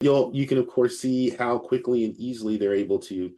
You can of course see how quickly and easily they're able to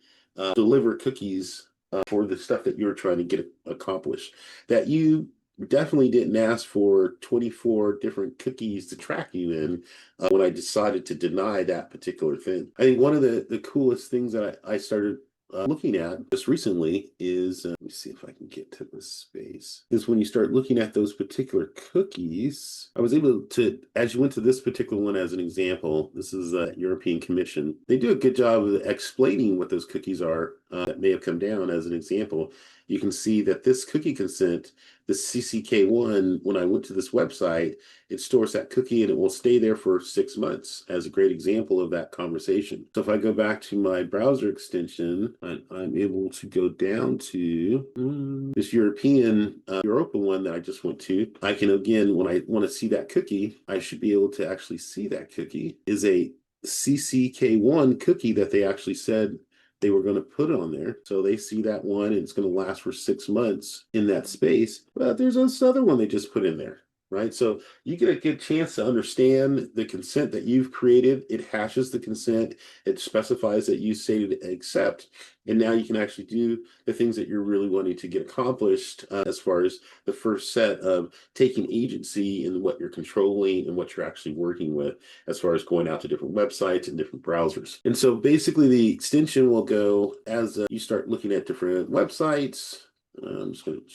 deliver cookies for the stuff that you're trying to get accomplished. That you definitely didn't ask for 24 different cookies to track you in when I decided to deny that particular thing. I think one of the coolest things that I started looking at just recently is, let me see if I can get to this space, is when you start looking at those particular cookies, I was able to, as you went to this particular one as an example, this is the European Commission. They do a good job of explaining what those cookies are that may have come down as an example. You can see that this cookie consent, the CCK1, when I went to this website, it stores that cookie and it will stay there for 6 months as a great example of that conversation. So if I go back to my browser extension, I'm able to go down to this European Europa one that I just went to. I can, again, when I want to see that cookie, I should be able to actually see that cookie is a CCK1 cookie that they actually said they were going to put on there. So they see that one and it's going to last for 6 months in that space. But there's this other one they just put in there, right? So you get a good chance to understand the consent that you've created. It hashes the consent. It specifies that you say to accept. And now you can actually do the things that you're really wanting to get accomplished as far as the first set of taking agency in what you're controlling and what you're actually working with as far as going out to different websites and different browsers. And so basically the extension will go as you start looking at different websites. I'm just going to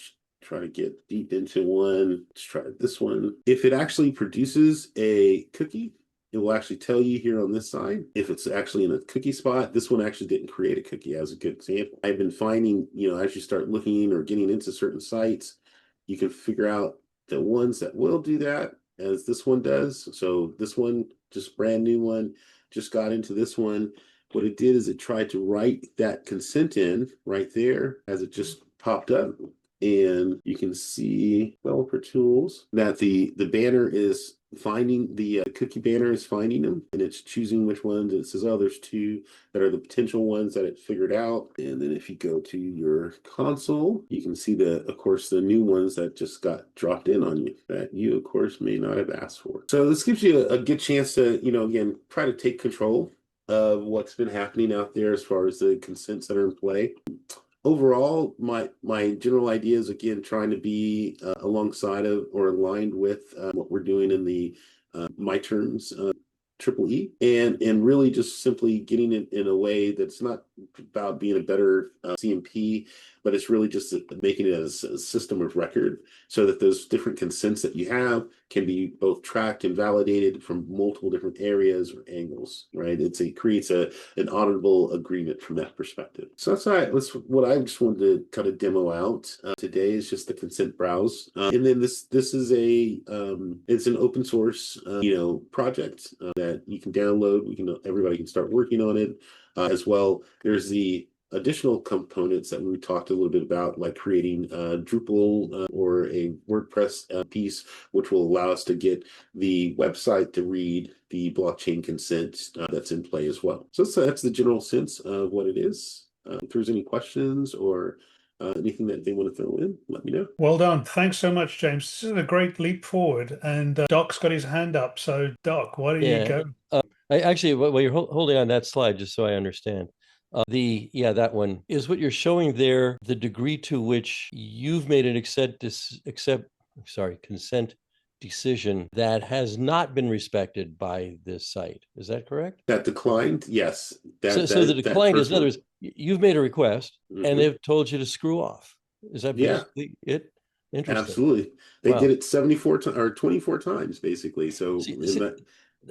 try to get deep into one. Let's try this one. If it actually produces a cookie, it will actually tell you here on this side if it's actually in a cookie spot. This one actually didn't create a cookie as a good example. I've been finding, as you start looking or getting into certain sites, you can figure out the ones that will do that, as this one does. So this one, just brand new one, just got into this one. What it did is it tried to write that consent in right there as it just popped up. And you can see developer tools that the banner is finding the cookie banner is finding them, and it's choosing which ones. It says, oh, there's 2 that are the potential ones that it figured out. And then if you go to your console, you can see of course, the new ones that just got dropped in on you that you, of course, may not have asked for. So this gives you a good chance to, again, try to take control of what's been happening out there as far as the consents that are in play. Overall, my general idea is, again, trying to be alongside of or aligned with what we're doing in the My Terms Triple E, and really just simply getting it in a way that's not about being a better CMP, but it's really just making it as a system of record so that those different consents that you have can be both tracked and validated from multiple different areas or angles, right? It creates an auditable agreement from that perspective. So that's what I just wanted to kind of demo out today is just the consent browse. And then this is it's an open source project that you can download. Everybody can start working on it as well. There's the additional components that we talked a little bit about, like creating a Drupal or a WordPress piece, which will allow us to get the website to read the blockchain consent that's in play as well. So that's the general sense of what it is. If there's any questions or anything that they want to throw in, let me know. Well done. Thanks so much, James. This is a great leap forward. And Doc's got his hand up. So, Doc, why don't you go? I actually, while you're holding on that slide, just so I understand, that one is what you're showing there, the degree to which you've made an consent decision that has not been respected by this site. Is that correct? That declined? Yes. So the decline is, in other words, you've made a request and they've told you to screw off. Is that basically it? Interesting. Absolutely. They did it 74 or 24 times, basically. So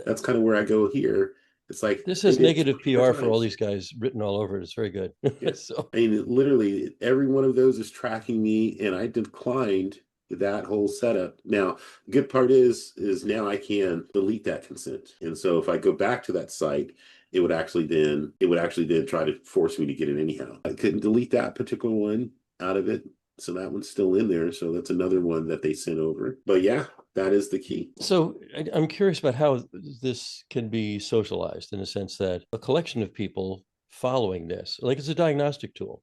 that's kind of where I go here. It's like this has negative PR for all these guys written all over it. It's very good. So I mean, literally every one of those is tracking me, and I declined that whole setup. Now, the good part is now I can delete that consent. And so if I go back to that site, it would actually then try to force me to get it anyhow. I couldn't delete that particular one out of it. So that one's still in there. So that's another one that they sent over. But yeah, that is the key. So I'm curious about how this can be socialized in the sense that a collection of people following this, like it's a diagnostic tool.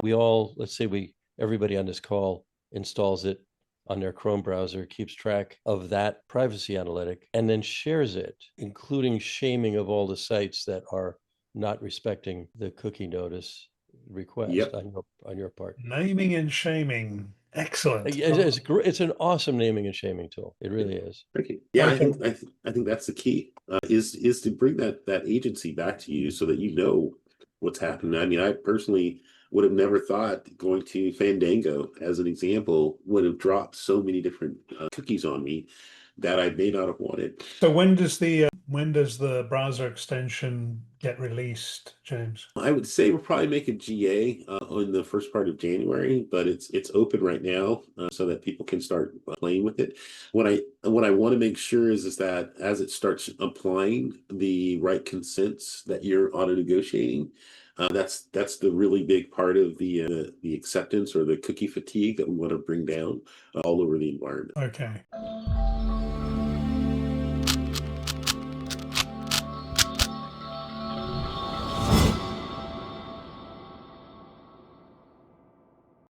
We all, let's say everybody on this call installs it on their Chrome browser, keeps track of that privacy analytic, and then shares it, including shaming of all the sites that are not respecting the cookie notice request Yep. on your part. Naming and shaming. Excellent. It's an awesome naming and shaming tool. It really is. Okay. Yeah, Okay. I think that's the key. Is to bring that agency back to you so that you know what's happening. I mean, I personally would have never thought going to Fandango as an example would have dropped so many different cookies on me that I may not have wanted. So when does the browser extension get released, James? I would say we'll probably make a GA in the first part of January, but it's open right now so that people can start playing with it. What I want to make sure is that as it starts applying the right consents that you're auto negotiating, that's the really big part of the acceptance or the cookie fatigue that we want to bring down all over the environment. Okay.